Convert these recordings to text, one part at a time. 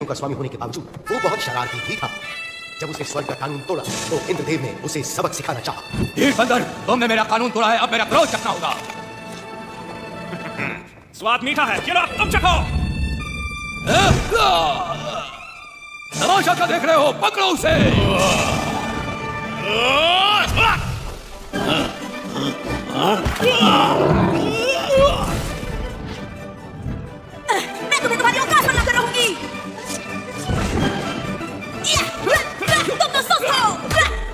का स्वामी होने के बावजूद वो बहुत शरारती भी था। जब उसने स्वर्ग का कानून तोड़ा तो इंद्रदेव ने उसे सबक सिखाना चाहा। धीर बंदर, तुमने मेरा कानून तोड़ा है, अब मेरा क्रोध चखना होगा। स्वाद मीठा है, चलो तुम चखो। तमाशा क्या देख रहे हो? पकड़ो उसे। मैं तुम्हें तुम्हारी औकात पर लाकर रहूंगी। तुम तो सुस्त हो।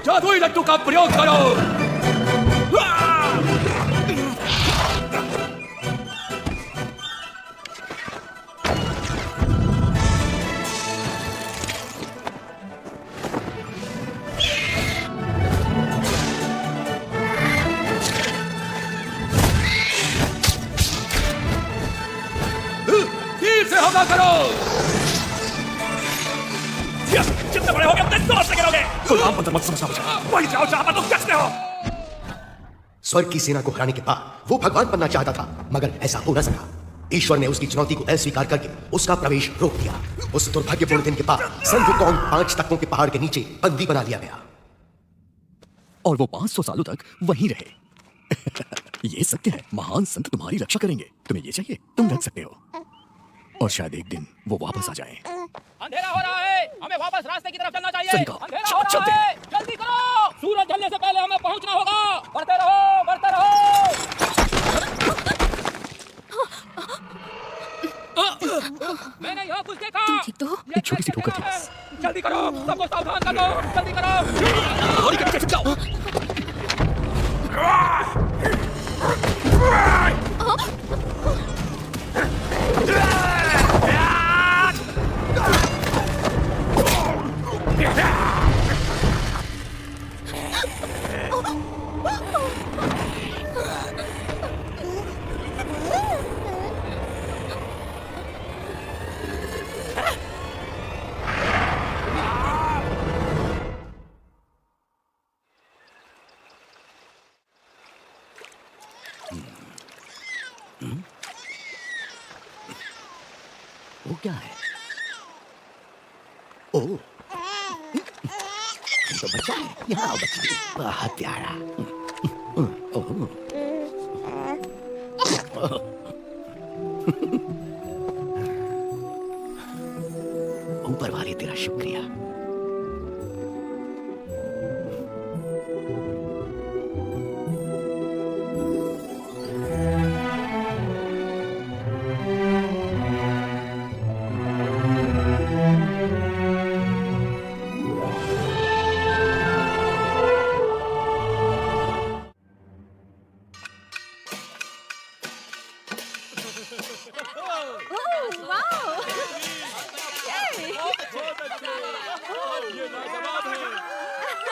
जादुई लड्डू का प्रयोग करो। तीर से हमला करो। जितने बड़े हो गए उतने जोर से गिरोगे। गुलाम बंदर मत समझना मुझे। वही जाओ जहां पर तुम जचते हो। स्वर्ग की सेना को हराने के बाद वो भगवान बनना चाहता था, मगर ऐसा हो न सका। ईश्वर ने उसकी चुनौती को अस्वीकार करके उसका प्रवेश रोक दिया। उस दुर्भाग्यपूर्ण दिन के बाद संत कौन 5 तख्तों के पहाड़ के नीचे बंदी बना लिया गया और वो 500 सालों तक वहीं रहे। ये सत्य है, महान संत तुम्हारी रक्षा करेंगे। तुम्हें ये चाहिए, तुम रख सकते हो। और शायद एक दिन वो वापस आ जाएं। अंधेरा हो रहा है, हमें वापस रास्ते की तरफ चलना चाहिए। सही कहा। अंधेरा हो रहा है, जल्दी करो। सूरज ढलने से पहले हमें पहुंचना होगा। बढ़ते रहो, बढ़ते रहो। मैंने यहाँ कुछ देखा। तुम ठीक तो हो? एक छोटी सी ठोकर थी। जल्दी करो, सबको सावधान कर दो। जल्दी करो। लॉरी के पीछे छुप जाओ। वो क्या है? ओह, तो बच्चा है। यहाँ आओ बच्चा, बहुत प्यारा। ओह। ऊपर वाले तेरा शुक्रिया।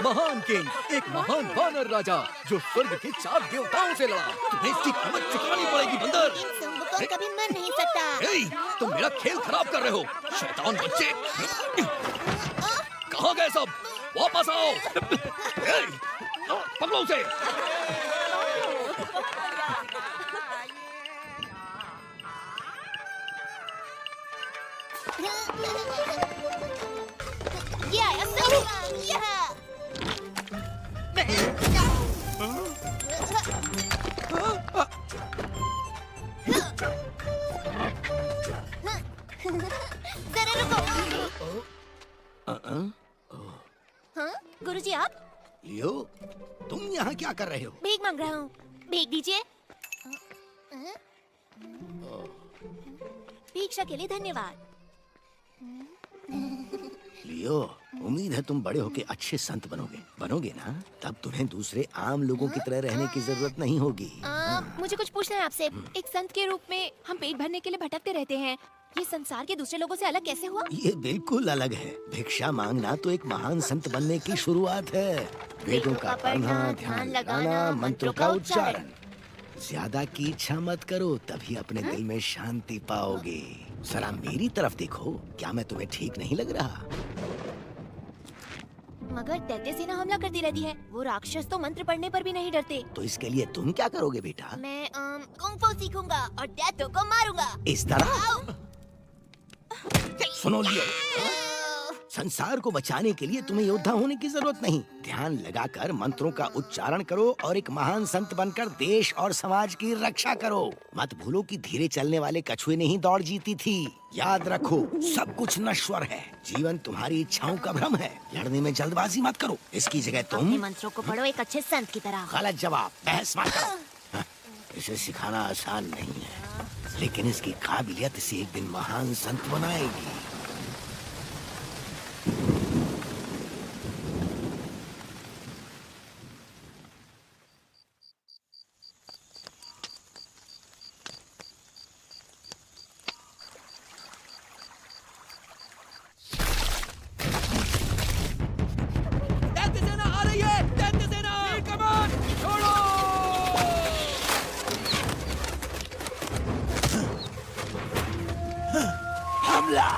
महान किंग, एक महान वानर राजा जो स्वर्ग के 4 देवताओं से लड़ा। तुम्हें इसकी कीमत चुकानी पड़ेगी बंदर। इन सबों को कभी मर नहीं सकता। ए, तुम मेरा खेल खराब कर रहे हो, शैतान बच्चे। कहाँ गए सब? वापस आओ। ए, पकड़ो उसे। ये आया सही। यहाँ। जरा रुको। हाँ, गुरुजी आप? लियो, तुम यहाँ क्या कर रहे हो? भीख मांग रहा हूँ, भीख दीजिए। भिक्षा के लिए धन्यवाद। लियो, उम्मीद है तुम बड़े होके अच्छे संत बनोगे ना? तब तुम्हें दूसरे आम लोगों की तरह रहने की जरूरत नहीं होगी। मुझे कुछ पूछना है आपसे। एक संत के रूप में हम पेट भरने के लिए भटकते रहते हैं। ये संसार के दूसरे लोगों से अलग कैसे हुआ? ये बिल्कुल अलग है। भिक्षा मांगना तो एक महान संत बनने की शुरुआत है। वेदों का पढ़ना, ध्यान लगाना, मंत्रों का उच्चारण। ज्यादा की इच्छा मत करो, तभी अपने दिल में शांति पाओगे। जरा मेरी तरफ देखो, क्या मैं तुम्हें ठीक नहीं लग रहा? मगर दैत्य सेना हमला करती रहती है। वो राक्षस तो मंत्र पढ़ने पर भी नहीं डरते। तो इसके लिए तुम क्या करोगे बेटा? मैं कुंग फू सीखूंगा और दैत्यों को मारूंगा। इस तरह? आओ। सुनो लियो, संसार को बचाने के लिए तुम्हें योद्धा होने की जरूरत नहीं। ध्यान लगाकर मंत्रों का उच्चारण करो और एक महान संत बनकर देश और समाज की रक्षा करो। मत भूलो कि धीरे चलने वाले कछुए ने ही दौड़ जीती थी। याद रखो, सब कुछ नश्वर है। जीवन तुम्हारी इच्छाओं का भ्रम है। लड़ने में जल्दबाजी मत करो। इसकी जगह तुम अपने मंत्रों को पढ़ो एक अच्छे संत की तरह। गलत जवाब, बहस मत करो। हाँ, इसे सिखाना आसान नहीं है, लेकिन इसकी काबिलियत इसे एक दिन महान संत बनाएगी। दैत्य सेना आ रही है, दैत्य सेना। कमान छोड़ो। हमला!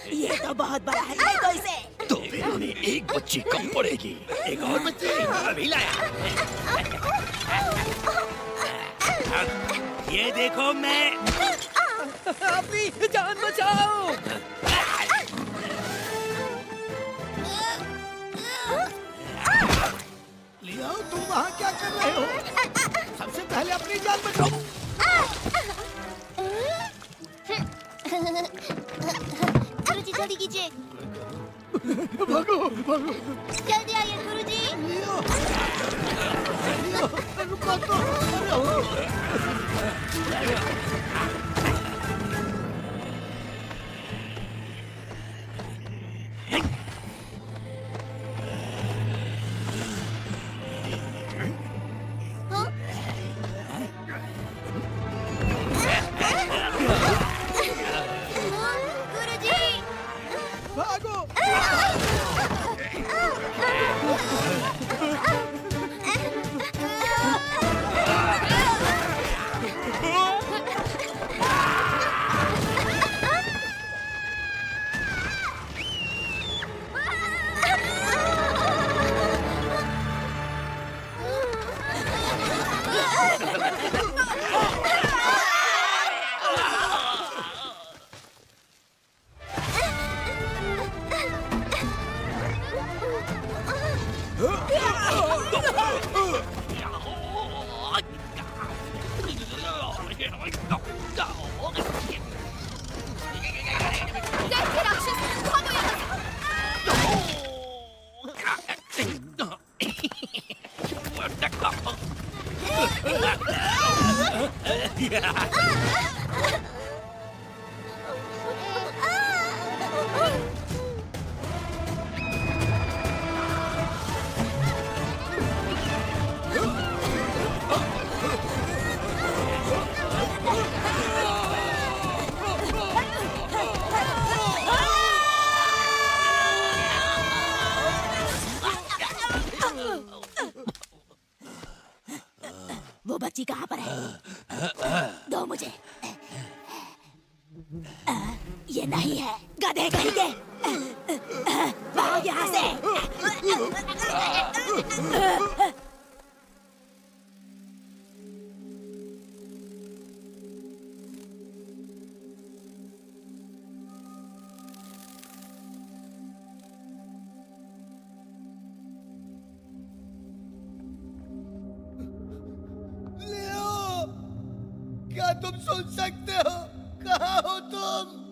ये तो बहुत बड़ा है, ये तो इसे। तो फिर हमें एक बच्ची कम पड़ेगी। एक और बच्ची अभी लाया। ये देखो, मैं अपनी जान बचाओ। लियो, तुम वहाँ क्या कर रहे हो? सबसे पहले अपनी जान बचाओ। गुरुजी जल्दी कीजिए। भागो, भागो। जल्दी आइए गुरुजी। लियो, लियो, रुको तो। अरे हो। गुरुजी। भागो। दैत्य राक्षस, भागो यहाँ से। वो बच्ची कहाँ पर है? दो मुझे। ये नहीं है, गधे कहीं के। भाग यहाँ से। क्या तुम सुन सकते हो? कहाँ हो तुम?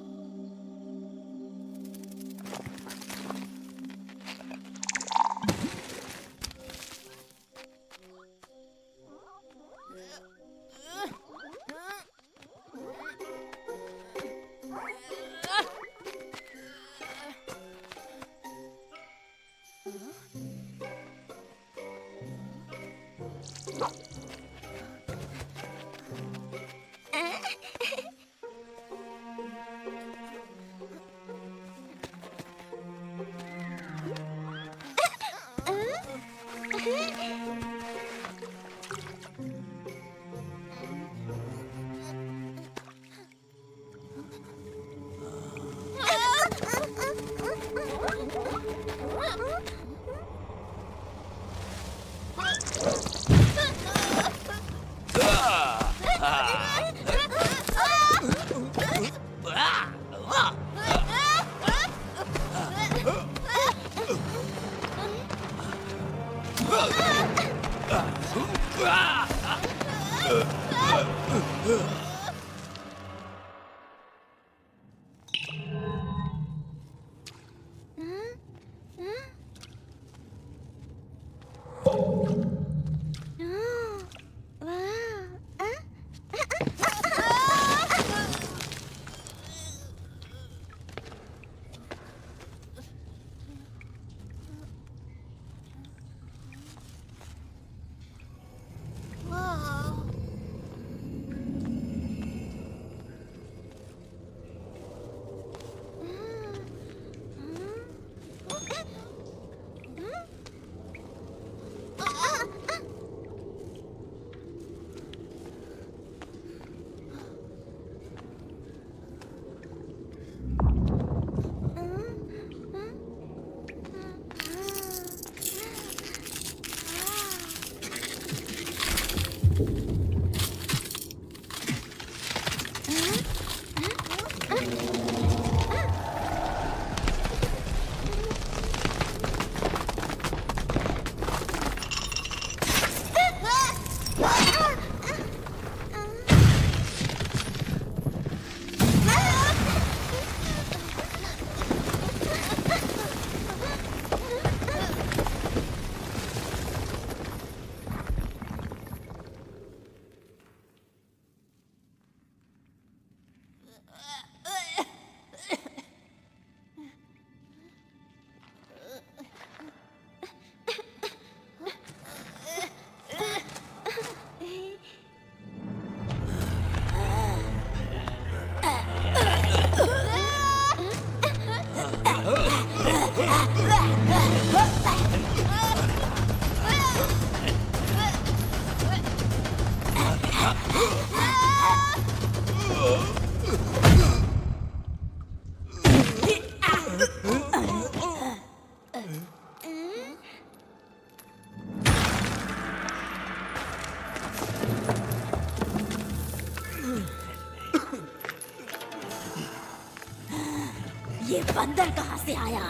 ये बंदर कहाँ से आया?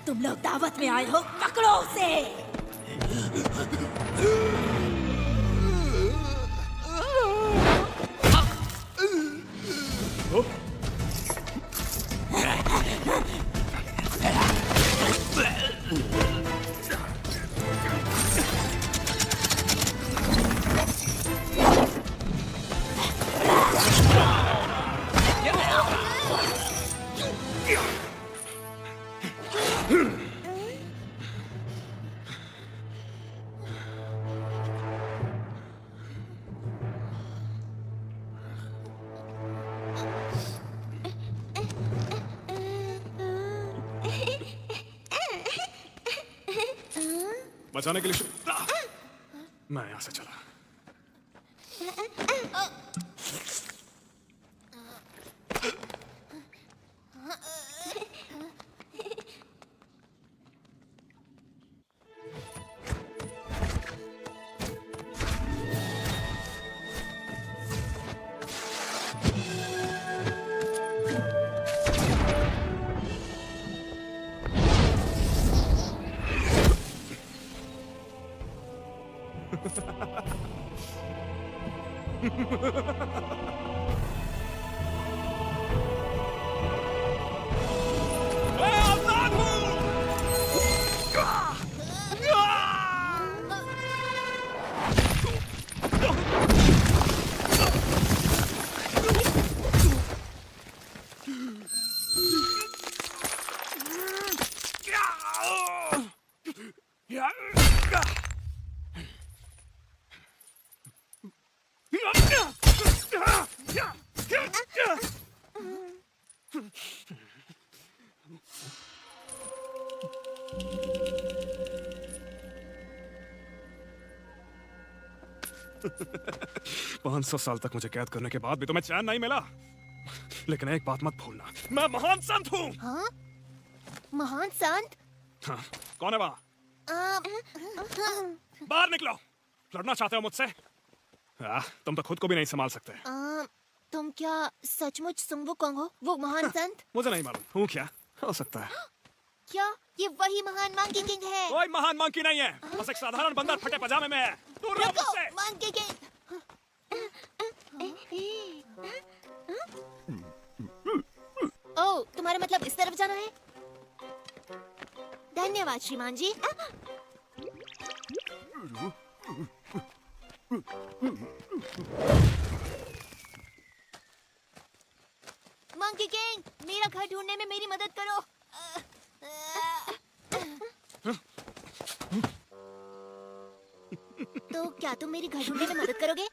तुम लोग दावत में आए हो, पकड़ो उसे। बचाने के लिए मैं यहां से चला। पाँच 500 साल तक मुझे कैद करने के बाद भी तुम्हें चैन नहीं मिला। लेकिन एक बात मत भूलना, मैं महान संत हूँ। हाँ? महान संत? हाँ, कौन है वहाँ? बाहर निकलो। लड़ना चाहते हो मुझसे? तुम तो खुद को भी नहीं संभाल सकते। तुम क्या सचमुच सुंग वुकोंग हो, वो महान संत? मुझे नहीं मालूम, हूँ क्या? हो सकता है। क्या ये वही महान मंकी किंग है? कोई महान मंकी नहीं है, बस एक साधारण बंदर फटे पजामे में है। दूर रहो मुझसे। Monkey king. ओह, तुम्हारा मतलब इस तरफ जाना है? धन्यवाद श्रीमान जी। मंकी किंग, मेरा घर ढूंढने में मेरी मदद करो। तो क्या तुम मेरी घर ढूंढने में मदद करोगे?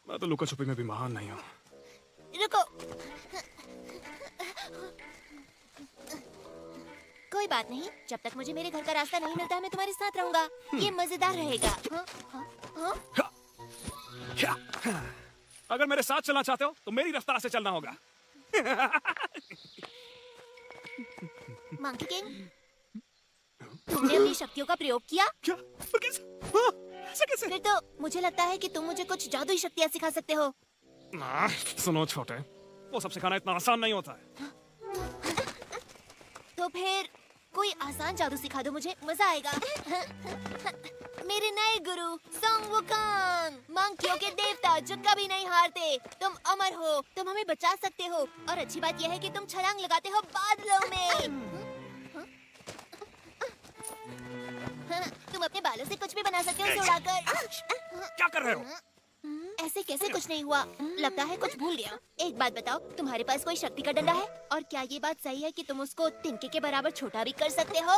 मैं तो लुका छुपी में भी महान नहीं हूँ। रुको। कोई बात नहीं, जब तक मुझे मेरे घर का रास्ता नहीं मिलता है मैं तुम्हारे साथ रहूंगा। ये मजेदार रहेगा। अगर मेरे साथ चलना चाहते हो तो मेरी रफ्तार से चलना होगा। मंकी किंग, तुमने अपनी शक्तियों का प्रयोग किया? क्या? ऐसे कैसे? फिर तो मुझे लगता है कि तुम मुझे कुछ जादुई शक्तियाँ सिखा सकते हो। ना, सुनो छोटे, वो सब सिखाना इतना आसान नहीं होता है। तो फिर कोई आसान जादू सिखा दो मुझे, मजा आएगा। मेरे नए गुरु संग वुकांग, मंकियों के देवता जो कभी नहीं हारते। तुम अमर हो, तुम हमें बचा सकते हो, और अच्छी बात यह है कि तुम छलांग लगाते हो बादलों में। तुम अपने बालों से कुछ भी बना सकते हो उड़ाकर। क्या कर रहे हो? ऐसे कैसे कुछ नहीं हुआ? लगता है कुछ भूल गया। एक बात बताओ, तुम्हारे पास कोई शक्ति का डंडा है? और क्या ये बात सही है कि तुम उसको तिनके के बराबर छोटा भी कर सकते हो?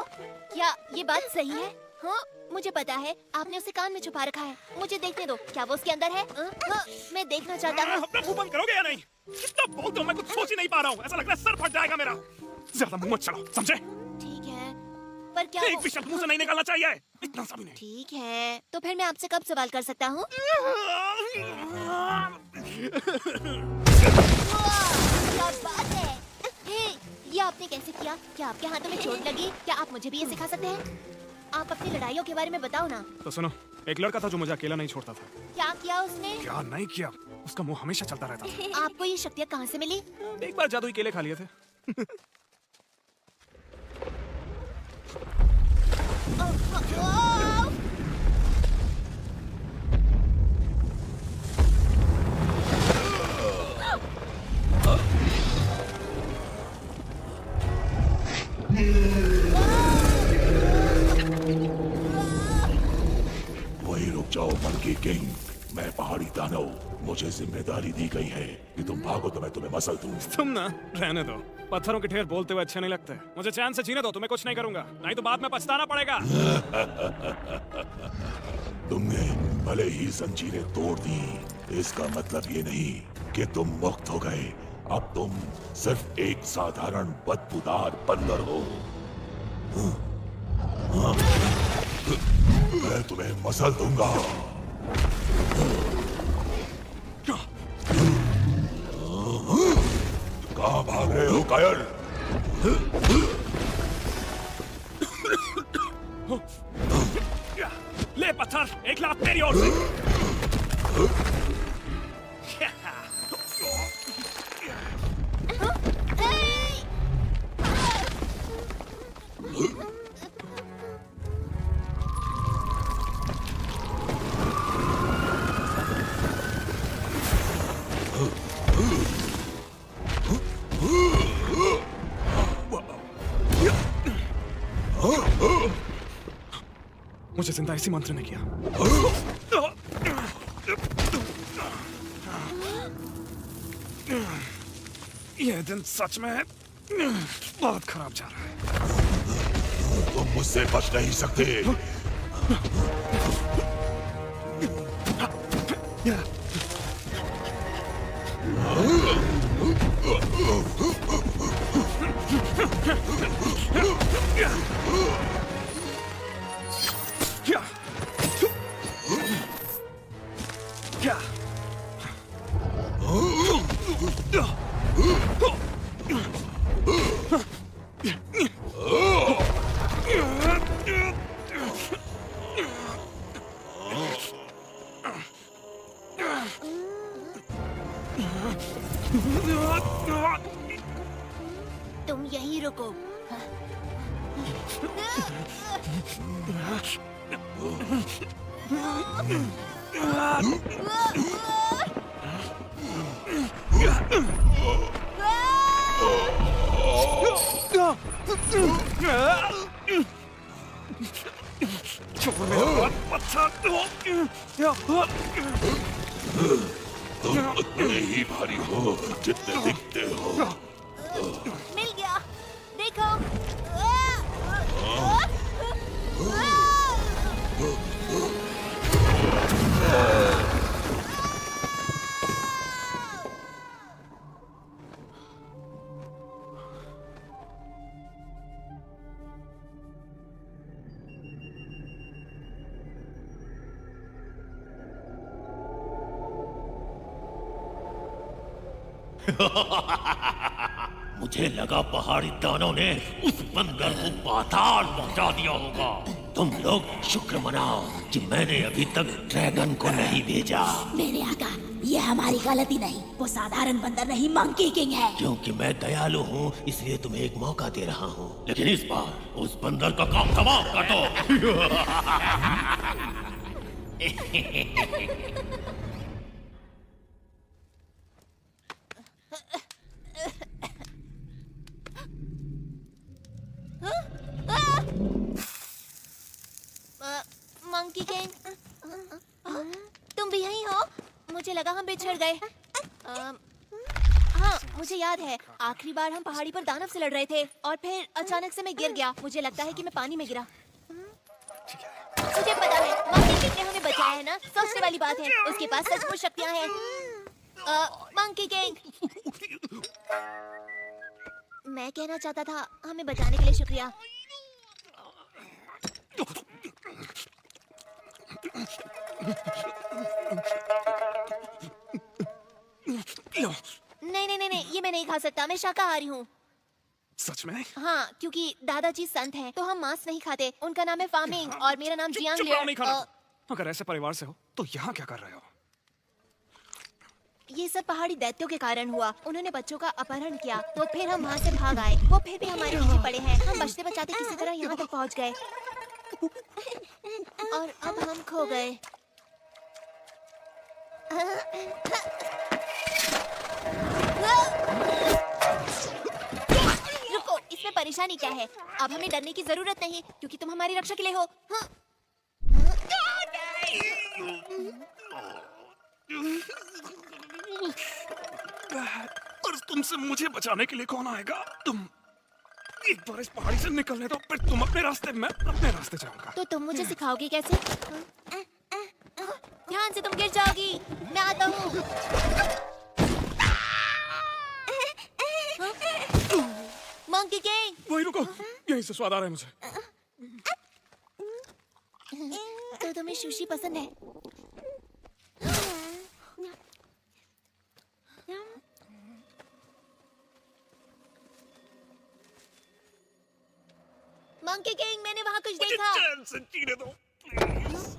क्या ये बात सही है? हाँ, मुझे पता है, आपने उसे कान में छुपा रखा है। मुझे देखने दो, क्या वो उसके अंदर है? हाँ, मैं देखना चाहता हूँ। अपना मुंह बंद करोगे या नहीं? कितना बोलते हो, मैं कुछ सोच ही नहीं पा रहा हूँ। ऐसा लग रहा है सर फट जाएगा मेरा। ज्यादा मुंह मत चलाओ, समझे? ठीक है, पर क्या एक भी शब्द मुंह से नहीं निकालना चाहिए, इतना सा भी नहीं। ठीक है, तो फिर मैं आपसे कब सवाल कर सकता हूँ? क्या बात है? हे, ये आपने कैसे किया? क्या आपके हाथों में चोट लगी? क्या आप मुझे भी ये सिखा सकते हैं? आप अपनी लड़ाइयों के बारे में बताओ ना। तो सुनो, एक लड़का था जो मुझे अकेला नहीं छोड़ता था। क्या किया उसने? क्या नहीं किया, उसका मुंह हमेशा चलता रहता था। आपको ये शक्तियाँ कहाँ से मिली? एक बार जादुई केले खा लिए थे। वही रुक जाओ मंकी किंग, मैं पहाड़ी दानव। मुझे जिम्मेदारी दी गई है कि तुम भागो तो मैं तुम्हें मसल दूं। तुम ना रहने दो, पत्थरों के ढेर बोलते हुए अच्छे नहीं लगते। मुझे चैन से जीने दो, तुम्हें कुछ नहीं करूंगा, नहीं तो बाद में पछताना पड़ेगा। तुमने भले ही जंजीरें तोड़ दी, इसका मतलब ये नहीं कि तुम मुक्त हो गए। अब तुम सिर्फ एक साधारण बदबूदार बंदर हो। मैं तुम्हें मसल दूंगा। कहाँ भाग रहे हो कायल? ले पत्थर, एक लात तेरी ओर से। मुझे जिंदा इसी मंत्र ने किया। ये दिन सच में बहुत खराब जा रहा है। तुम मुझसे बच नहीं सकते। तुम यहीं रुको। तुम उतने ही भारी हो जितने दिखते हो। मिल गया, देखो। मुझे लगा पहाड़ी दानों ने उस बंदर को पाताल पहुंचा दिया होगा। तुम लोग शुक्र मनाओ कि मैंने अभी तक ड्रैगन को नहीं भेजा। मेरे आका, ये हमारी गलती नहीं, वो साधारण बंदर नहीं, मंकी किंग है। क्योंकि मैं दयालु हूँ इसलिए तुम्हें एक मौका दे रहा हूँ, लेकिन इस बार उस बंदर का काम तमाम कर दो। मंकी किंग, तुम भी यहीं हो? मुझे लगा हम बिछड़ गए। हाँ, मुझे याद है आखिरी बार हम पहाड़ी पर दानव से लड़ रहे थे और फिर अचानक से मैं गिर गया। मुझे लगता है कि मैं पानी में गिरा। मुझे पता है मंकी किंग ने हमें बचाया है ना, सोचने वाली बात है। उसके पास सचमुच शक्तियाँ हैं। मंकी किंग, मैं कहना चाहता था हमें बचाने के लिए शुक्रिया। नहीं, ये मैं नहीं खा सकता। मैं शाकाहारी हूँ। सच में? हाँ, क्योंकि दादाजी संत हैं, तो हम मांस नहीं खाते। उनका नाम है फार्मिंग और मेरा नाम जियांग चुप रहो, नहीं खाना। लियर। अगर ऐसे परिवार से हो तो यहाँ क्या कर रहे हो? ये सब पहाड़ी दैत्यों के कारण हुआ। उन्होंने बच्चों का अपहरण किया, तो फिर हम वहाँ से भाग आए। वो फिर भी हमारे पीछे पड़े हैं। हम बचते बचाते किसी तरह यहाँ तक पहुँच गए और अब हम खो गए। रुको, इसमें परेशानी क्या है? अब हमें डरने की जरूरत नहीं, क्योंकि तुम हमारी रक्षा के लिए हो। हाँ। और तुमसे मुझे बचाने के लिए कौन आएगा? तुम एक बार इस पहाड़ी से निकलने दो, फिर तुम अपने रास्ते, मैं अपने रास्ते जाऊंगा। तो तुम मुझे सिखाओगे कैसे? ध्यान से, तुम गिर जाओगी। मैं आता हूँ। मंकी किंग, वही रुको, यहीं से स्वाद आ रहा है मुझे। तो तुम्हें सुशी पसंद है? मंकी किंग, मैंने वहाँ कुछ मुझे देखा। चैन से जीने दो, प्लीज।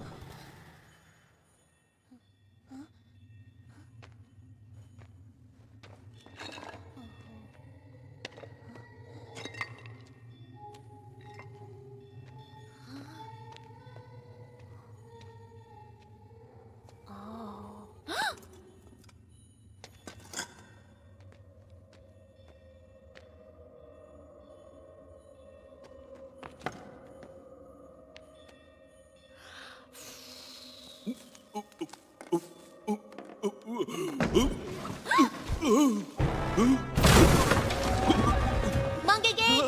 मंकी किंग,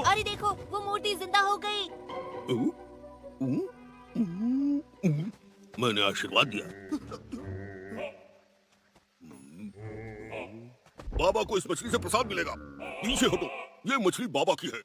अरे देखो, वो मूर्ति जिंदा हो गई। मैंने आशीर्वाद दिया। बाबा को इस मछली से प्रसाद मिलेगा। पीछे हटो, ये मछली बाबा की है।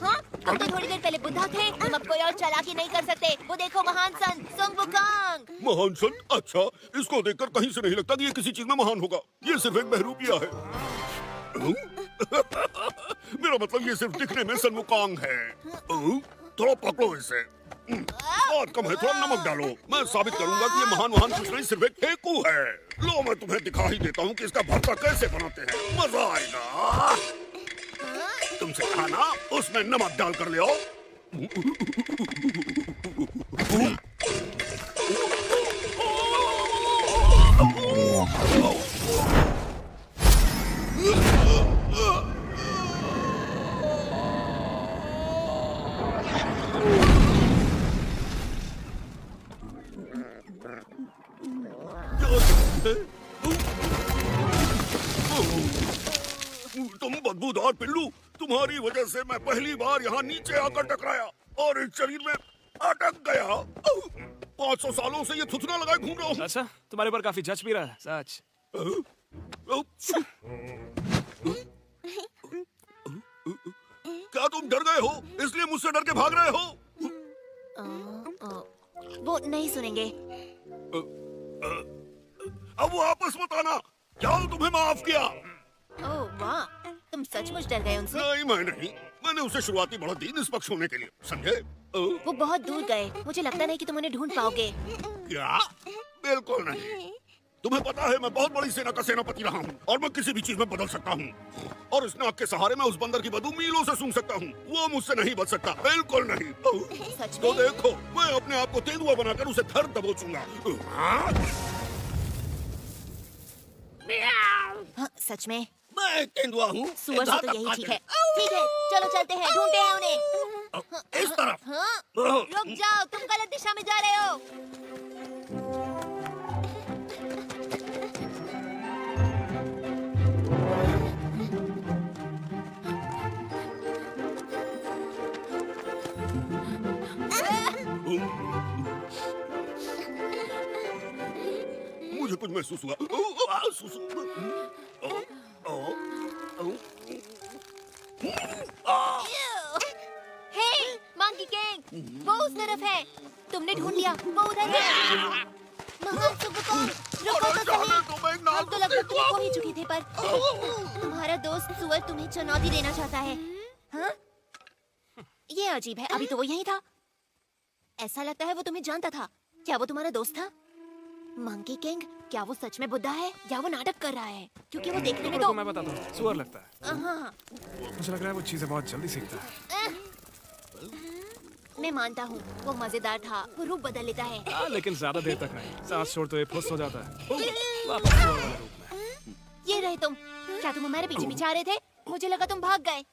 हाँ, हम तो थोड़ी देर पहले बुद्धा थे। हम अब कोई और चालाकी नहीं कर सकते। वो देखो, महान संत सुंग वुकांग। महान संत? अच्छा, इसको देखकर कहीं से नहीं लगता कि ये किसी चीज में महान होगा। ये सिर्फ एक बहरूपिया है। मेरा मतलब ये सिर्फ दिखने में सन वुकांग है। थोड़ा पकड़ो इसे। बहुत कम है, थोड़ा नमक डालो। मैं साबित करूंगा कि ये महान कुछ नहीं, सिर्फ एक ठेकू है। लो, मैं तुम्हें दिखा ही देता हूँ कि इसका भरता कैसे बनाते हैं। मजा आएगा। तुमसे कहा ना, उसमें नमक डाल कर ले आओ। तुम बदबूदार पिल्लू, तुम्हारी वजह से मैं पहली बार यहाँ नीचे आकर टकराया और इस शरीर में अटक गया। 500 सालों से ये थुथना लगाए घूम रहा हूँ। अच्छा, तुम्हारे ऊपर काफी जच भी रहा है, सच। क्या तुम डर गए हो इसलिए मुझसे डर के भाग रहे हो? वो नहीं सुनेंगे। अब वो आपस मत आना। क्या तुम्हें माफ किया? ओह वाह, तुम सचमुच डर गए उनसे? नहीं मैं नहीं, मैंने उसे शुरुआती बढ़त दी निष्पक्ष होने के लिए, समझे? वो बहुत दूर गए, मुझे लगता नहीं कि तुम उन्हें ढूंढ पाओगे। क्या? बिल्कुल नहीं। तुम्हें पता है मैं बहुत बड़ी सेना का सेनापति रहा हूँ और मैं किसी भी चीज में बदल सकता हूँ। और इस नाक के सहारे मैं उस बंदर की बदबू मीलों से सूंघ सकता हूँ। वो मुझसे नहीं बच सकता, बिल्कुल नहीं। सच तो में? देखो, मैं अपने आप को तेंदुआ बनाकर उसे धर दबोचूंगा। हाँ, सच में? मैं तेंदुआ हूँ। सुअर से तो यही ठीक है। ठीक है, चलो चलते हैं, ढूंढते हैं उन्हें। इस तरफ। हाँ, रुक जाओ, तुम गलत दिशा में जा रहे हो। मुझे कुछ महसूस हुआ। हे, मंकी किंग, वो उस तरफ है। तुमने ढूंढ लिया, वो उधर है। महान सुबुकोंग, रुको तो सही। हम तो लगभग तुम्हें खो ही चुके थे, पर तुम्हारा दोस्त सुअर तुम्हें चुनौती देना चाहता है। हाँ? ये अजीब है, अभी तो वो यहीं था। ऐसा लगता है वो तुम्हें जानता था। क्या वो तुम्हारा दोस्त था? मंकी किंग, क्या वो सच में बुद्धा है या वो नाटक कर रहा है? क्योंकि वो देखने में रुको, तो मैं बताता हूँ, सुअर लगता है। हाँ, मुझे लग रहा है वो चीजें बहुत जल्दी सीखता है। मैं मानता हूँ वो मजेदार था, वो रूप बदल लेता है। हाँ, लेकिन ज्यादा देर तक नहीं। सांस छोड़ तो ये फुस हो जाता है। वापस सुअर वाले रूप में। ये रहे तुम। क्या तुम हमारे पीछे पीछे आ रहे थे? मुझे लगा तुम भाग गए।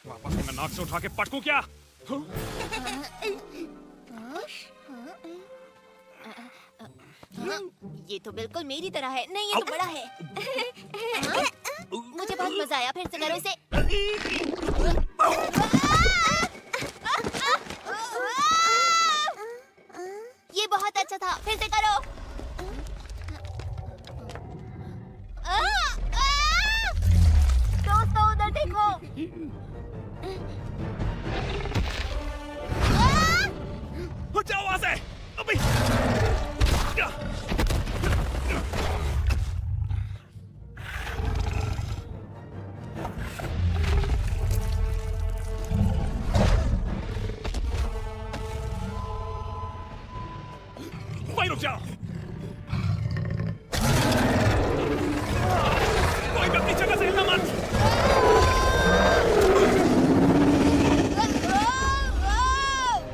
वापस मैं नाक से उठा के पटकूं क्या? हाँ, ये तो बिल्कुल मेरी तरह है। नहीं, ये तो बड़ा है। हाँ? मुझे बहुत मजा आया, फिर से करो इसे। ये बहुत अच्छा था, फिर से करो। दोस्तों उधर देखो। जाओ वहां से अभी। वहीं रुक जाओ। कोई भी अपनी जगह से हिलना मत।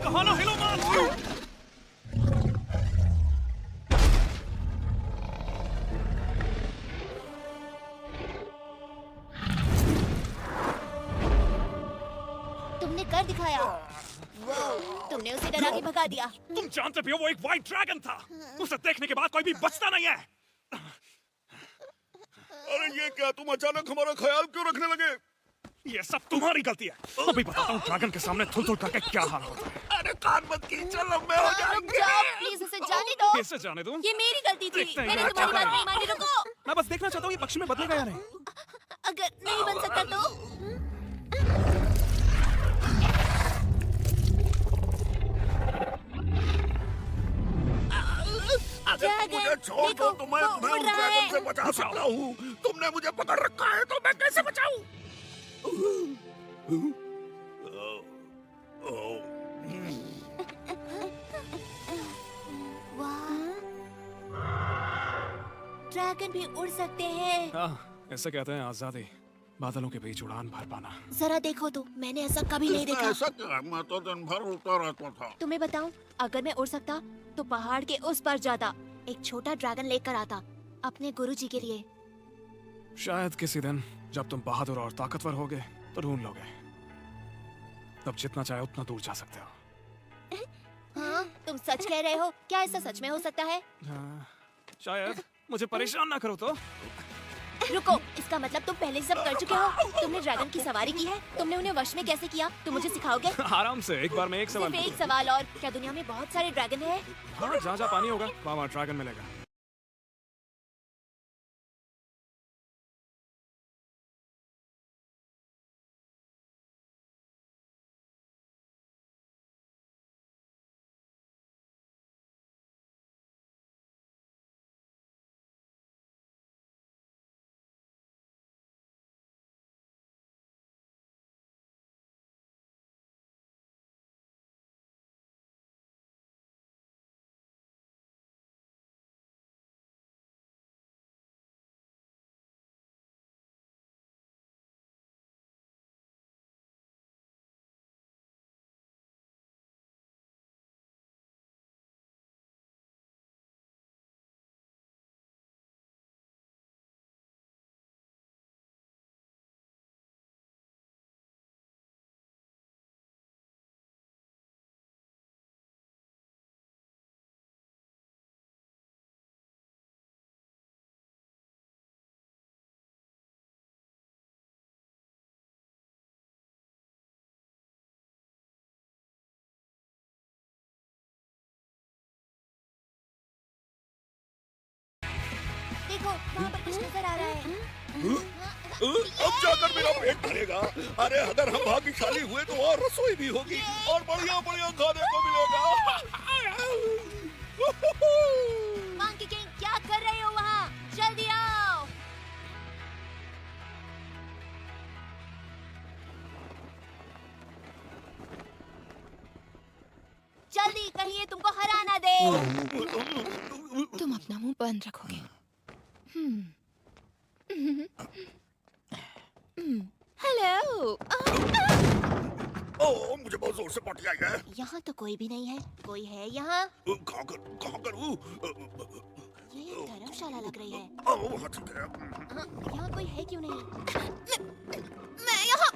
कहाँ ना हिलो मत। तुमने कर दिखाया। वो, तुमने उसे डरा के भगा दिया। तुम जानते भी हो वो एक व्हाइट ड्रैगन था। उसे देखने के बाद कोई भी बचता नहीं है। अरे ये क्या, तुम अचानक हमारा ख्याल क्यों रखने लगे? ये सब तुम्हारी गलती है। अभी बताता हूँ ड्रैगन के सामने थुल थुल करके क्या हाल होता है। अरे कान मत कींचो, लंबे हो जाएंगे। जाओ, प्लीज उसे जाने दो। कैसे जाने दूं? ये मेरी गलती थी। देखते हैं मैंने यार, तुम्हारी क्या बात नहीं मानी। रुको। मैं बस देखना चाहता हूँ ये पक्षी में बदलेगा या नहीं। अगर नहीं बन सकता तो? अगर मुझे छोड़ दो तो मैं वो तुम्हें उड़ उस रहा ड्रैगन है। से बचा सकता हूँ। तुमने मुझे पकड़ रखा है तो मैं कैसे बचाऊं? ड्रैगन भी उड़ सकते हैं। हाँ, ऐसे कहते हैं आजादी, बादलों के बीच उड़ान भर पाना। जरा देखो तो, मैंने ऐसा कभी नहीं देखा। ऐसा क्या? मैं तो दिन भर उड़ता रहता था। तुम्हें बताऊं, अगर मैं उड़ सकता तो पहाड़ के उस पार जाता, एक छोटा ड्रैगन लेकर आता अपने गुरुजी के लिए। शायद किसी दिन जब तुम बहादुर और ताकतवर होगे तो ढूंढ लोगे। तब जितना चाहे उतना दूर जा सकते हो। हाँ, तुम सच कह रहे हो? क्या ऐसा सच में हो सकता है? हाँ, शायद। मुझे परेशान ना करो तो। रुको, इसका मतलब तुम पहले सब कर चुके हो। तुमने ड्रैगन की सवारी की है? तुमने उन्हें वश में कैसे किया? तुम मुझे सिखाओगे? आराम से, एक बार में एक सवाल। सिर्फ एक सवाल और, क्या दुनिया में बहुत सारे ड्रैगन हैं? हाँ, जहाँ पानी होगा वहाँ ड्रैगन मिलेगा। देखो, वहाँ पर कुछ नजर आ रहा है। अब जाकर मेरा पेट भरेगा। अरे अगर हम भाग्यशाली हुए तो और रसोई भी होगी और बढ़िया बढ़िया खाने को मिलेगा। मंकी किंग, क्या कर रहे हो वहाँ? जल्दी आओ। जल्दी, कहीं ये तुमको हरा ना दे। तुम अपना मुंह बंद रखोगे। हेलो। ओह, मुझे बहुत जोर से पटी आई है। यहाँ तो कोई भी नहीं है। कोई है यहाँ? कहाँ करूँ? ये धर्मशाला लग रही है। ओह, वहाँ ठीक है। हाँ, यहाँ कोई है क्यों नहीं? मैं यहाँ।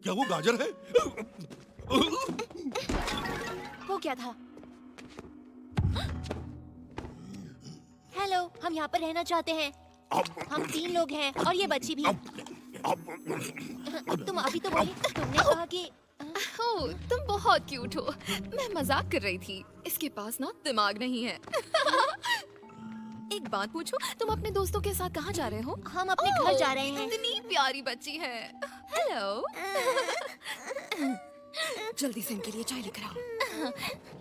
क्या वो गाजर है? वो क्या था? हेलो, हम यहाँ पर रहना चाहते हैं। हम 3 लोग हैं और ये बच्ची भी। तुम अभी तो बोली, तुमने कहा कि ओह, तुम बहुत क्यूट हो। मैं मजाक कर रही थी। इसके पास ना दिमाग नहीं है। एक बात पूछूं, तुम अपने दोस्तों के साथ कहाँ जा रहे हो? हम अपने घर जा रहे हैं। इतनी प्यारी बच्ची है। हेलो। जल्दी से इनके लिए चाय लेकर आओ।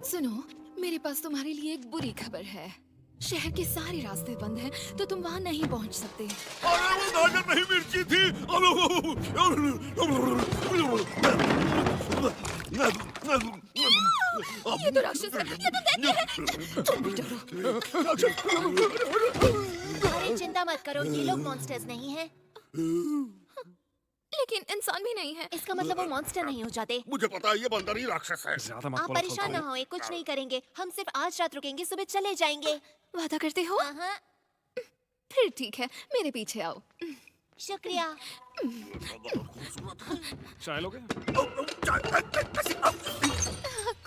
सुनो, मेरे पास तुम्हारे लिए एक बुरी खबर है। शहर के सारे रास्ते बंद हैं, तो तुम वहाँ नहीं पहुँच सकते। अरे वो गाजर नहीं, मिर्ची थी। ये तो राक्षस है, ये तो दैत्य है। तुम भी डरो। अरे चिंता मत करो, ये लोग मॉन्स्टर्स नहीं हैं। लेकिन इंसान भी नहीं है। इसका मतलब वो मॉन्स्टर नहीं हो जाते। मुझे पता है, ये बंदर ही राक्षस है। ज्यादा मत आप बोलो, परेशान ना होए, कुछ नहीं करेंगे। हम सिर्फ आज रात रुकेंगे, सुबह चले जाएंगे। वादा करते हो? हाँ, फिर ठीक है, मेरे पीछे आओ। शुक्रिया। चाय लोगे?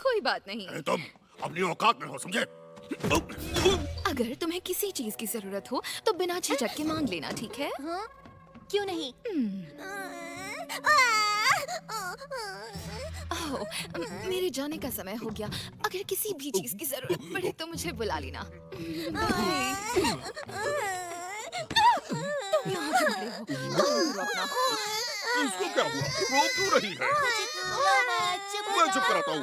कोई बात नहीं। तुम अपनी औकात में हो, समझे? अगर तुम्हें किसी चीज की जरूरत हो तो बिना झिझक के मांग लेना, ठीक है? हाँ? क्यों नहीं? ओह, मेरे जाने का समय हो गया। अगर किसी भी चीज की जरूरत पड़े तो मुझे बुला लेना। बाय। तुम यहाँ क्यों खड़े हो? दूर रखना। इसको क्या हुआ? रो क्यों रही है? मैं चुप कराता हूँ।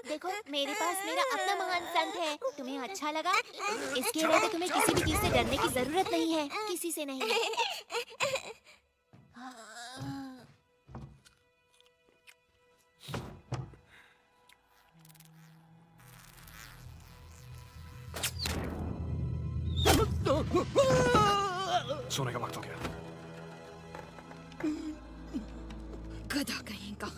देखो, मेरे पास मेरा अपना महान संत है। तुम्हें अच्छा लगा? इसके अलावा तुम्हें किसी भी चीज से डरने की जरूरत नहीं है, किसी से नहीं। सोने का वक्त हो गया। गधा कहीं का।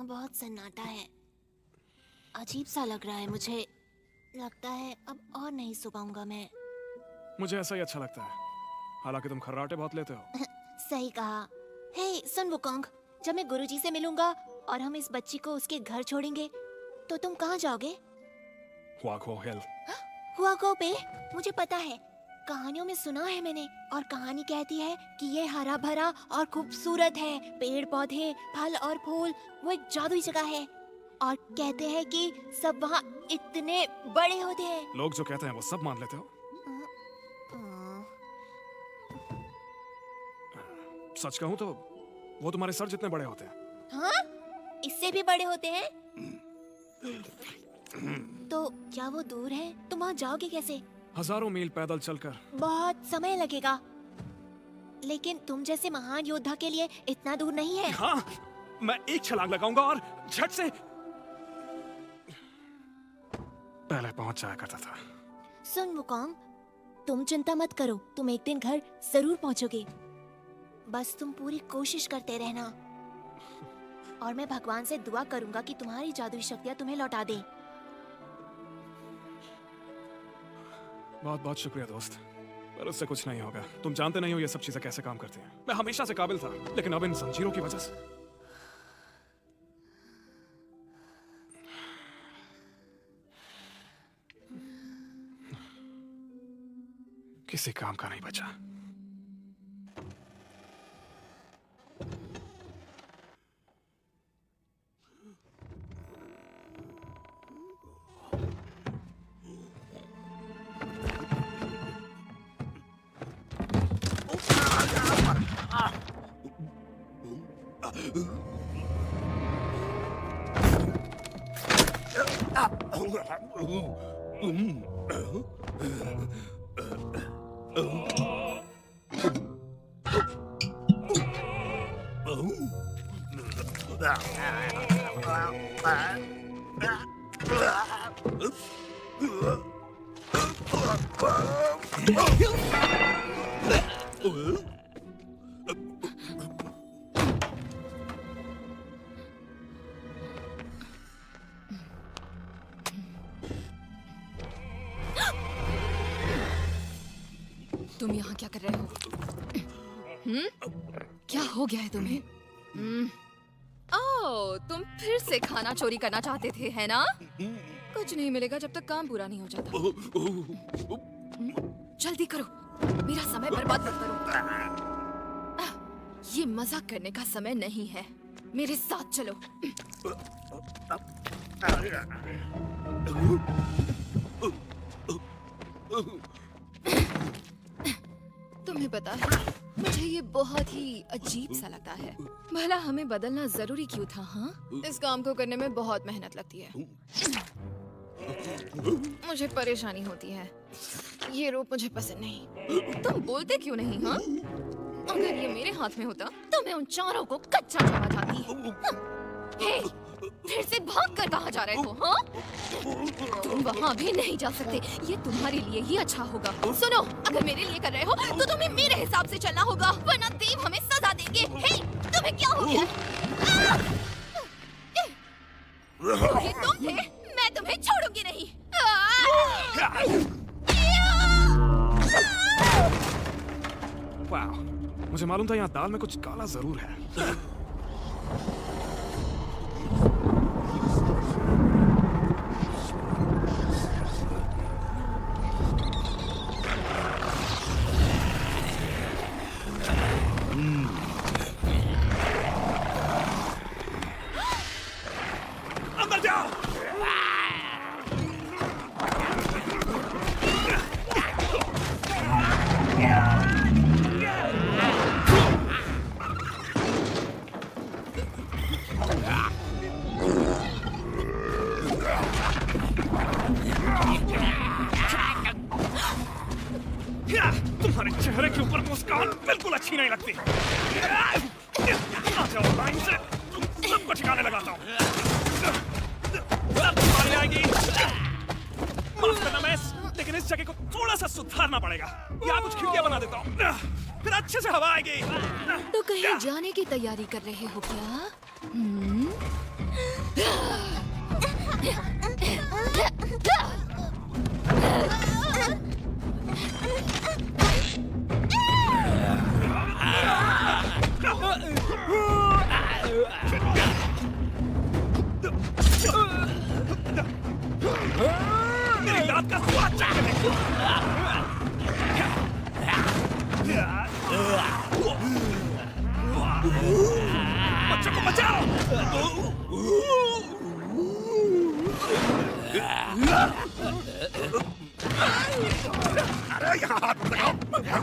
यहाँ बहुत सन्नाटा है। अजीब सा लग रहा है मुझे। लगता है अब और नहीं सो पाऊंगा मैं। मुझे ऐसा ही अच्छा लगता है, हालांकि तुम खर्राटे बहुत लेते हो। सही कहा। हे सुन वुकोंग, जब मैं गुरुजी से मिलूंगा और हम इस बच्ची को उसके घर छोड़ेंगे तो तुम कहाँ जाओगे? हुआगो हिल। हुआगो पे? मुझे पता है, कहानियों में सुना है मैंने। और कहानी कहती है कि ये हरा भरा और खूबसूरत है। पेड़ पौधे, फल और फूल, वो एक जादुई जगह है। और कहते हैं कि सब वहाँ इतने बड़े होते हैं। लोग जो कहते हैं वो सब मान लेते हो? सच कहूँ तो वो तुम्हारे सर जितने बड़े होते हैं। हाँ? इससे भी बड़े होते हैं? तो क्या वो दूर है? तुम वहाँ जाओगे कैसे? हजारों मील पैदल चलकर। बहुत समय लगेगा, लेकिन तुम जैसे महान योद्धा के लिए इतना दूर नहीं है। हाँ, मैं एक छलांग लगाऊंगा और झट से पहले पहुंच जाया करता था। सुन वुकोंग, तुम चिंता मत करो, तुम एक दिन घर जरूर पहुंचोगे। बस तुम पूरी कोशिश करते रहना, और मैं भगवान से दुआ करूंगा कि तुम्हारी जादुई शक्तियां तुम्हें लौटा दे। बहुत बहुत शुक्रिया दोस्त, पर उससे कुछ नहीं होगा। तुम जानते नहीं हो ये सब चीजें कैसे काम करती हैं। मैं हमेशा से काबिल था, लेकिन अब इन जंजीरों की वजह से। किसी काम का नहीं बचा। तुम यहाँ क्या कर रहे हो? क्या हो गया है तुम्हें? ओह, तुम फिर से खाना चोरी करना चाहते थे, है ना? कुछ नहीं मिलेगा जब तक काम पूरा नहीं हो जाता। जल्दी करो, मेरा समय बर्बाद मत करो। ये मजाक करने का समय नहीं है, मेरे साथ चलो। तुम्हें पता है, मुझे ये बहुत ही अजीब सा लगता है। भला हमें बदलना जरूरी क्यों था? हाँ, इस काम को करने में बहुत मेहनत लगती है, मुझे परेशानी होती है। ये रूप मुझे पसंद नहीं। तुम बोलते क्यों नहीं? हाँ, अगर ये मेरे हाथ में होता तो मैं उन चारों को कच्चा छोड़ा जाती। हे, फिर से भागकर कहाँ जा रहे हो? हाँ, तुम वहाँ भी नहीं जा सकते। ये तुम्हारे लिए ही अच्छा होगा। सुनो, अगर मेरे लिए कर रहे हो तो तुम्हें मेरे हिसाब से चलना होगा, वरना देव हमें सजा देंगे। हे, तुम्हें क्या हो गया? ये तुम थे, मैं तुम्हें छोड़ूंगी नहीं। वाह, मुझे मालूम था यहाँ दाल में कुछ काला जरूर है। अंदर जाओ। तुम्हारे चेहरे के ऊपर मुस्कान बिल्कुल अच्छी नहीं लगती। आ जाओ लाइन से, सबको ठिकाने लगाता हूँ। तुम्हारी आएगी। माफ करना मैस, लेकिन इस जगह को थोड़ा सा सुधारना पड़ेगा। यहाँ कुछ खिड़कियाँ बना देता हूँ, फिर अच्छे से हवा आएगी। तो कहीं जाने की तैयारी कर रहे हो क्या? मेरी लात का स्वाद चख के देखो। बच्चों को बचाओ। अरे यहाँ हाथ मत लगाओ।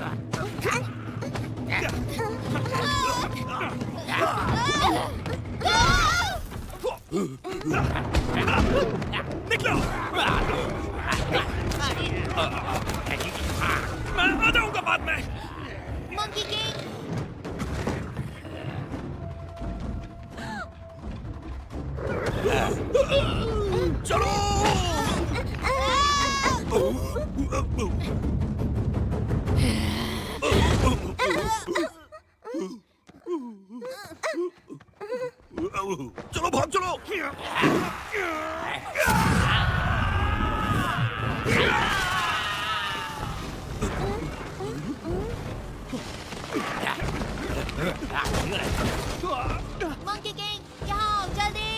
निकलो। मैं आ जाऊंगा बाद में। मंकी किंग, चलो। चलो भाग चलो। मंकी किंग, यहाँ आओ जल्दी।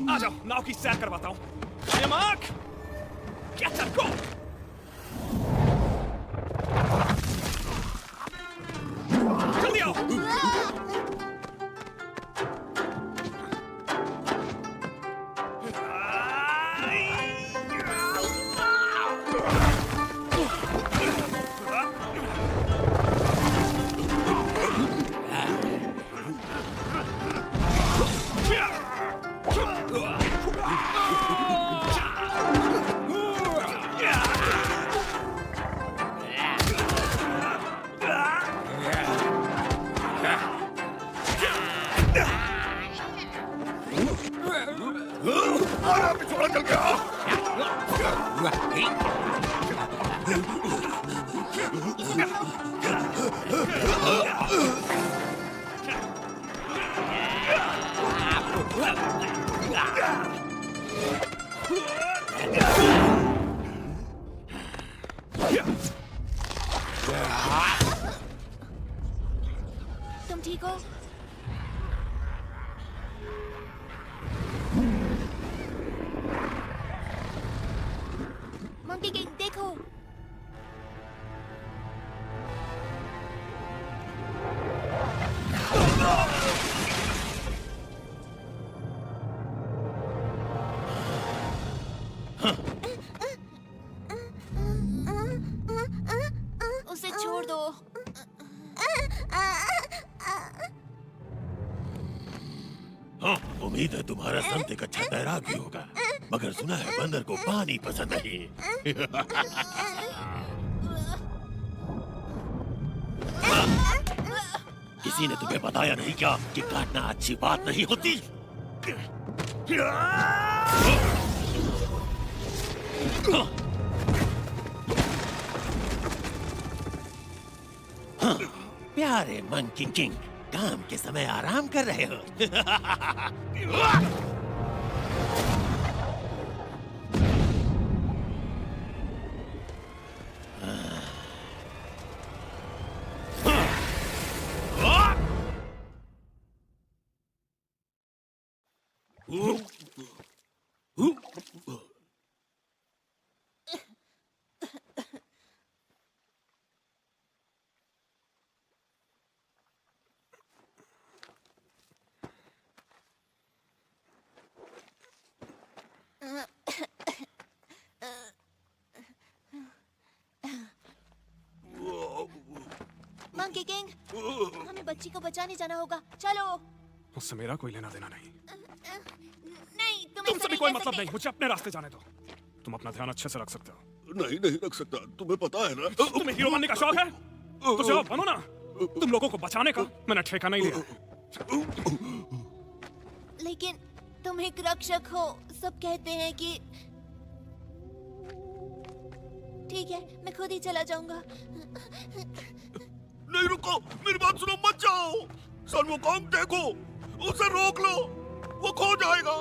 आ जाओ, नाव की सैर करवाता हूँ। Mark, catch and go. जल्दी आओ। अरे पिछोड़ा चल गया। तुम ठीक हो? मंकी किंग देखो। उसे छोड़ दो। हाँ, उम्मीद है तुम्हारा संत एक अच्छा तैराक भी होगा, मगर सुना है बंदर को पानी पसंद नहीं। किसी ने तुम्हें बताया नहीं क्या कि काटना अच्छी बात नहीं होती? हाँ, प्यारे मंकी किंग, काम के समय आराम कर रहे हो। मंकी किंग, हमें बच्ची को बचाने जाना होगा। चलो। उससे मेरा कोई लेना देना नहीं। नहीं, तुमसे भी कोई मतलब नहीं। मुझे अपने रास्ते जाने दो। तुम अपना ध्यान अच्छे से रख सकते हो। नहीं नहीं रख सकता, तुम्हें पता है ना। तुम्हें हीरो बनने का शौक है तो जाओ बनो ना। तुम लोगों को बचाने का मैंने ठेका नहीं लिया। लेकिन तुम एक रक्षक हो, सब कहते हैं कि ठीक है, मैं खुद ही चला जाऊंगा। नहीं रुको, मेरी बात सुनो, मत जाओ। सन वुकोंग देखो, उसे रोक लो, वो खो जाएगा।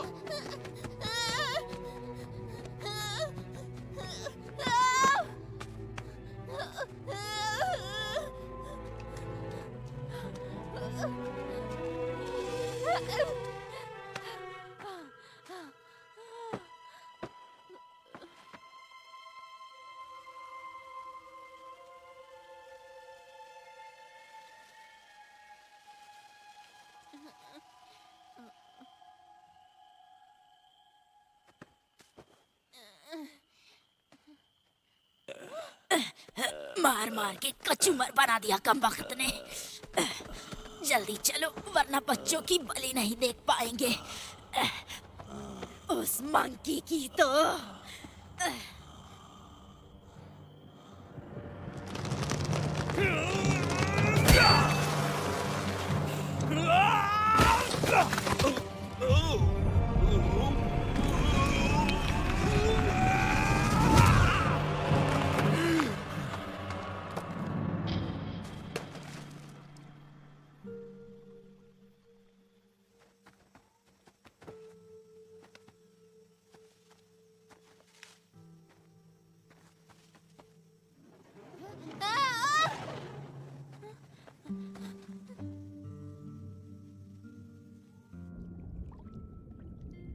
मार मार के कचूमर बना दिया कमबख्त ने। जल्दी चलो वरना बच्चों की बलि नहीं देख पाएंगे। उस मंकी की तो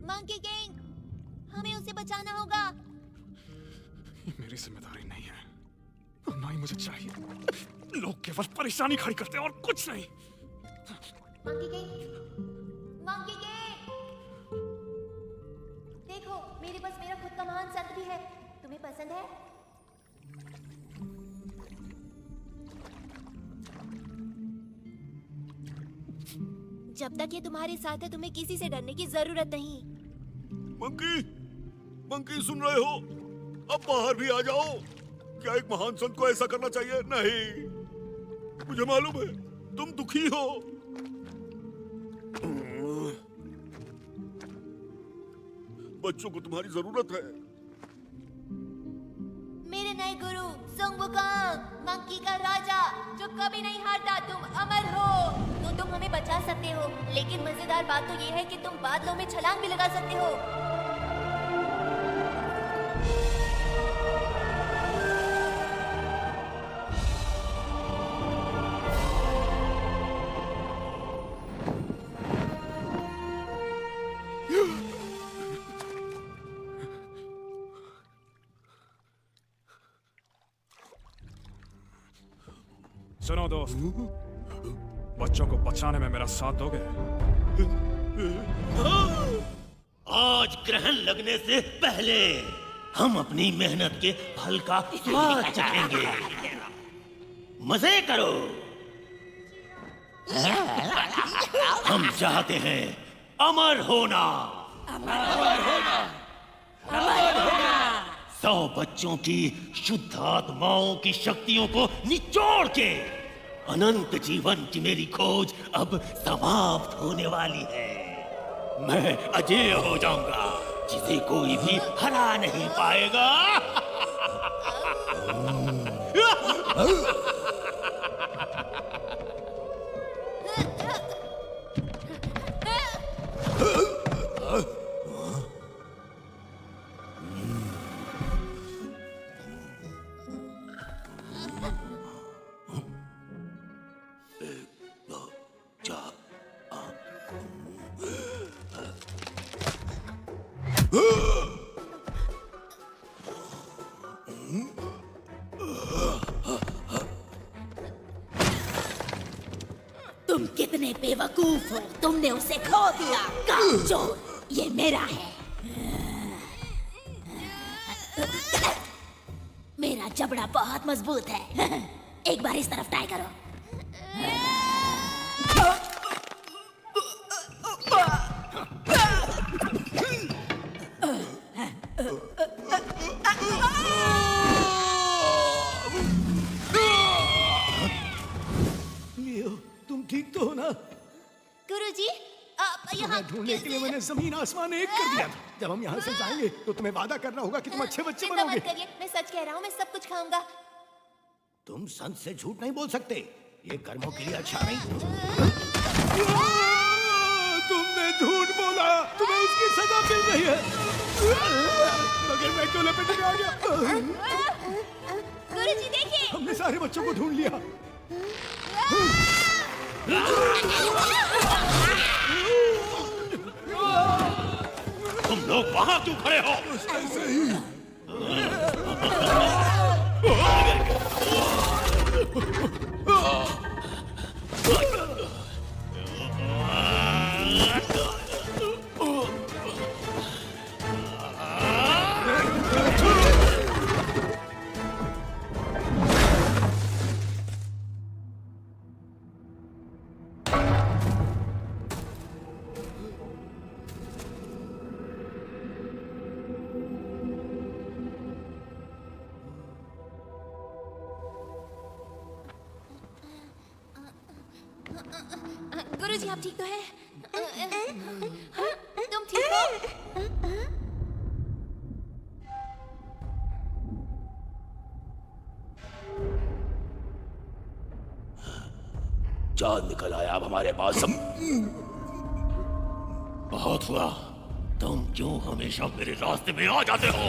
मंकी किंग, हमें उसे बचाना होगा। ये मेरी जिम्मेदारी नहीं है और ना ही मुझे चाहिए। लोग केवल परेशानी खड़ी करते हैं और कुछ नहीं। मंकी किंग, मंकी किंग, देखो मेरे पास मेरा खुद का महान संत भी है। तुम्हें पसंद है? जब तक ये तुम्हारे साथ है तुम्हें किसी से डरने की जरूरत नहीं। मंकी, मंकी सुन रहे हो? अब बाहर भी आ जाओ। क्या एक महान संत को ऐसा करना चाहिए? नहीं, मुझे मालूम है तुम दुखी हो। बच्चों को तुम्हारी जरूरत है। मेरे नए गुरु संग वुकोंग, मंकी का राजा जो कभी नहीं हारता, तुम अमर हो। तो तुम हमें बचा सकते हो, लेकिन मजेदार बात तो ये है कि तुम बादलों में छलांग भी लगा सकते हो। सुनो दोस्त, बच्चों को बचाने में मेरा साथ दोगे? आज ग्रहण लगने से पहले हम अपनी मेहनत के फल का स्वाद चखेंगे। मजे करो। हम चाहते हैं अमर होना। 100 बच्चों की शुद्ध आत्माओं की शक्तियों को निचोड़ के अनंत जीवन की मेरी खोज अब समाप्त होने वाली है। मैं अजेय हो जाऊंगा, जिसे कोई भी हरा नहीं पाएगा। तुम कितने बेवकूफ हो, तुमने उसे खो दिया। कामचोर, ये मेरा है। मेरा जबड़ा बहुत मजबूत है। एक बार इस तरफ ट्राई करो। तुम ठीक तो हो ना? गुरुजी, यहाँ ढूंढने के लिए मैंने जमीन आसमान एक कर दिया। जब हम यहाँ से जाएंगे तो तुम्हें वादा करना होगा कि तुम अच्छे बच्चे चिंता बनोगे। मत करिए, मैं सच कह रहा हूँ, मैं सब कुछ खाऊंगा। तुम संत से झूठ नहीं बोल सकते, ये कर्मों के लिए अच्छा नहीं। तुमने झूठ बोला, तुम्हें उसकी सजा मिल रही है। मगर मैं क्यों लपेटे में आ गया? गुरुजी देखिए, हमने सारे बच्चों को ढूंढ लिया। तुम लोग वहां क्यों खड़े हो? गुरुजी आप ठीक तो हैं? तुम ठीक हो? चांद निकल आया अब हमारे पास। बहुत हुआ, तुम क्यों हमेशा मेरे रास्ते में आ जाते हो?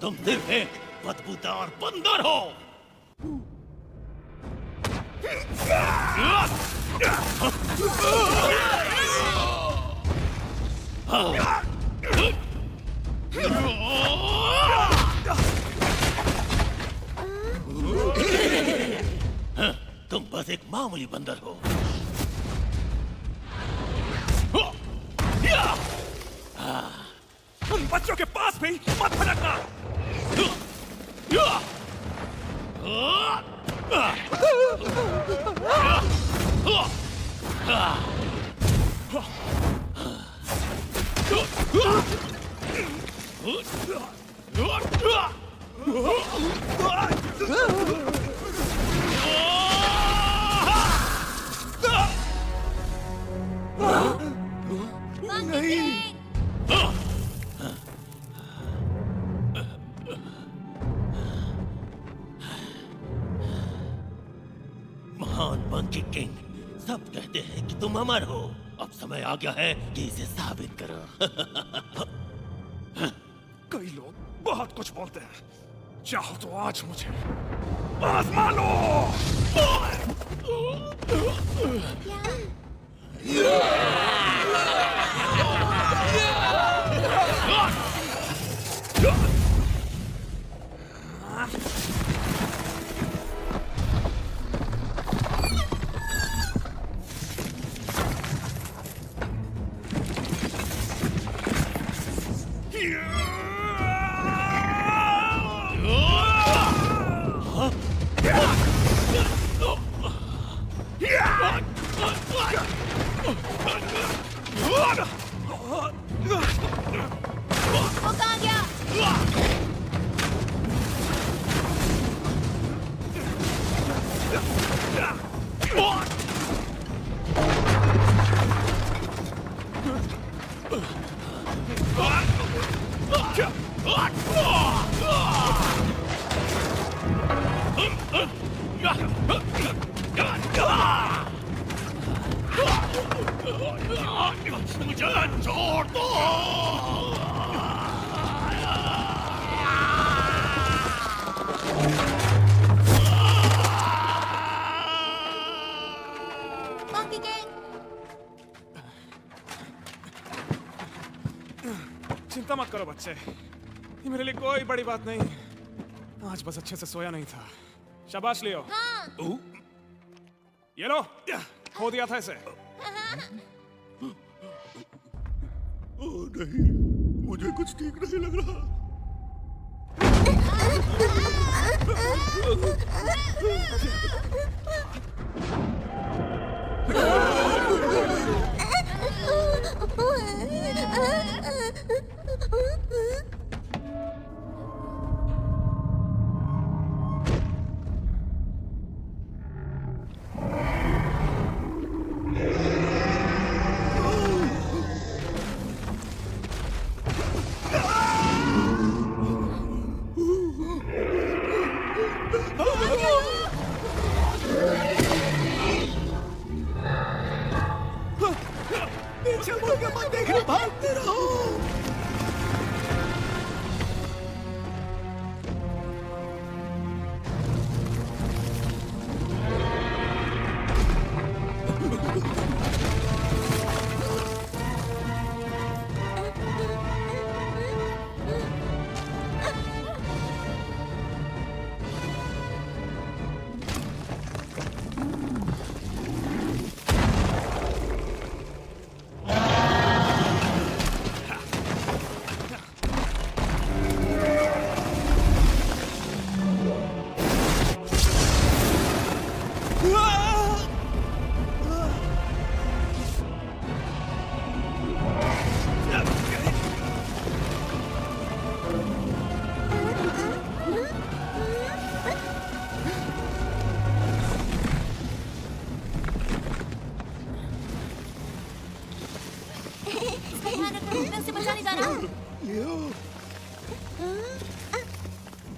तुम सिर्फ एक बदबूदार बंदर हो। तुम बस एक मामूली बंदर हो। उन बच्चों के पास भी मत भटकना। महान मंकी किंग, सब कहते हैं कि तुम अमर हो। अब समय आ गया है कि इसे साबित करो। कई लोग बहुत कुछ बोलते हैं, चाहो तो आज मुझे आजमा लो। वो कहाँ गया? मुझे छोड़ दो। चिंता मत करो बच्चे, ये मेरे लिए कोई बड़ी बात नहीं। आज बस अच्छे से सोया नहीं था। शाबाश लियो। हाँ। ये लो, खो दिया था इसे। नहीं, मुझे कुछ ठीक नहीं लग रहा। पीछे मुड़ के मत देखना, भागते रहो। मैं उसे बचाने जा रहा हूँ।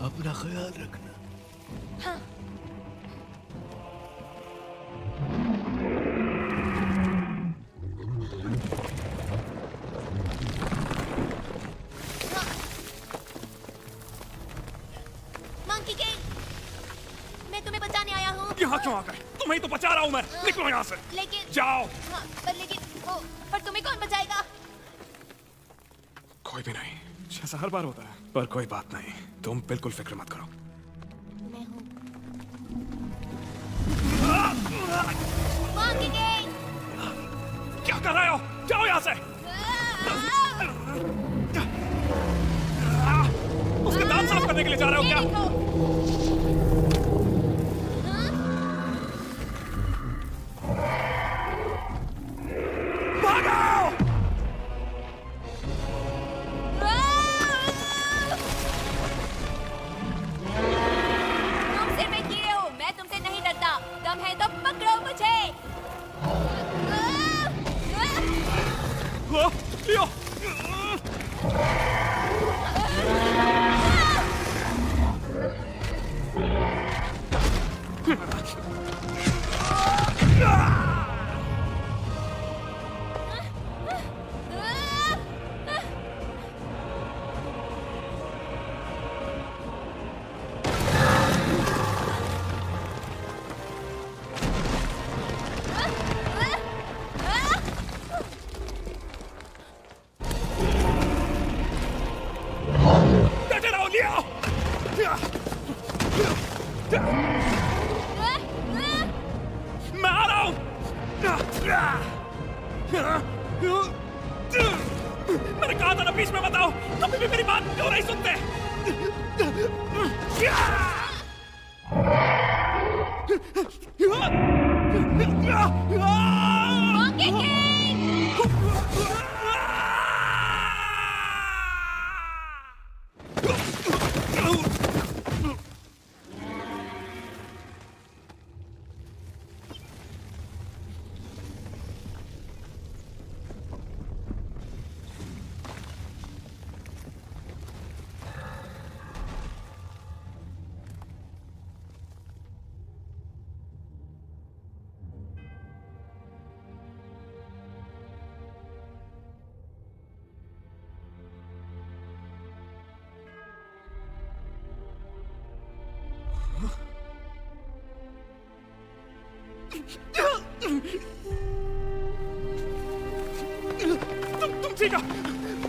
अपना ख्याल रखना। हाँ। मंकी किंग, मैं तुम्हें बचाने आया हूँ। यहाँ क्यों आ गए? तुम्हें तो बचा रहा हूँ मैं। निकलो यहाँ से। लेकिन जाओ। हाँ, पर तुम्हें कौन बचाएगा? कोई भी नहीं, जैसा हर बार होता है। पर कोई बात नहीं, तुम बिल्कुल फिक्र मत करो। मैं हूँ। मंकी किंग, क्या कर रहे हो? जाओ यहाँ से। उसके दांत साफ करने के लिए जा रहे हो क्या? तुम सिर में कीड़े हो, मैं तुमसे नहीं डरता। दम है तो पकड़ो मुझे। लियो। डटे रहो, लियो। मैं आ रहा हूँ। मैंने कहा था ना बीच में बताओ, कभी भी मेरी बात क्यों नहीं सुनते? मंकी किंग,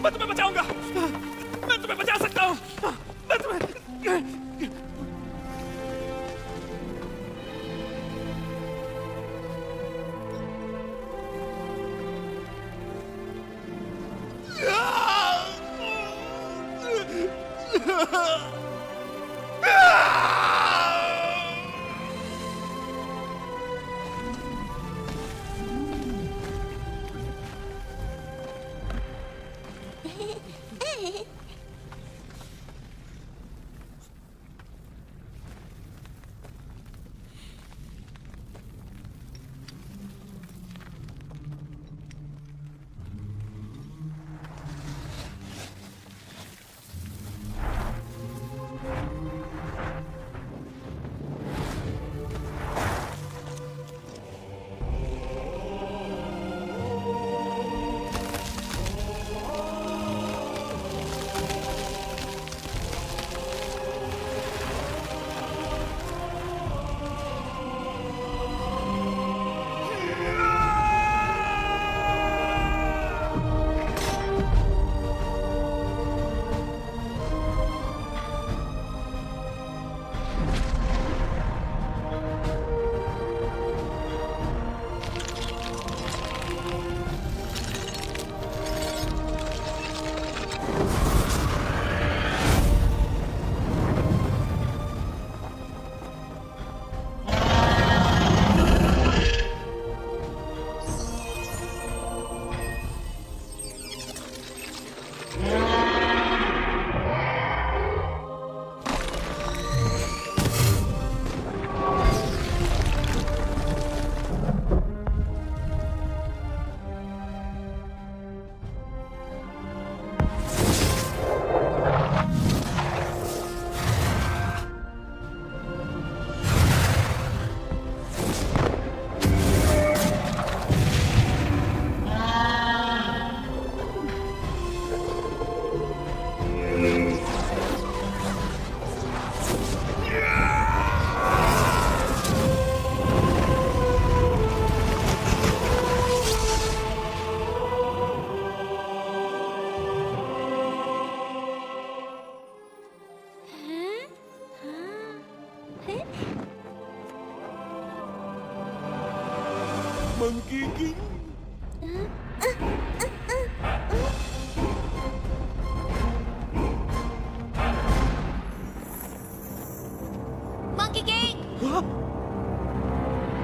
मैं तुम्हें बचाऊंगा। मैं तुम्हें बचा सकता हूँ। मैं तुम्हें मंकी किंग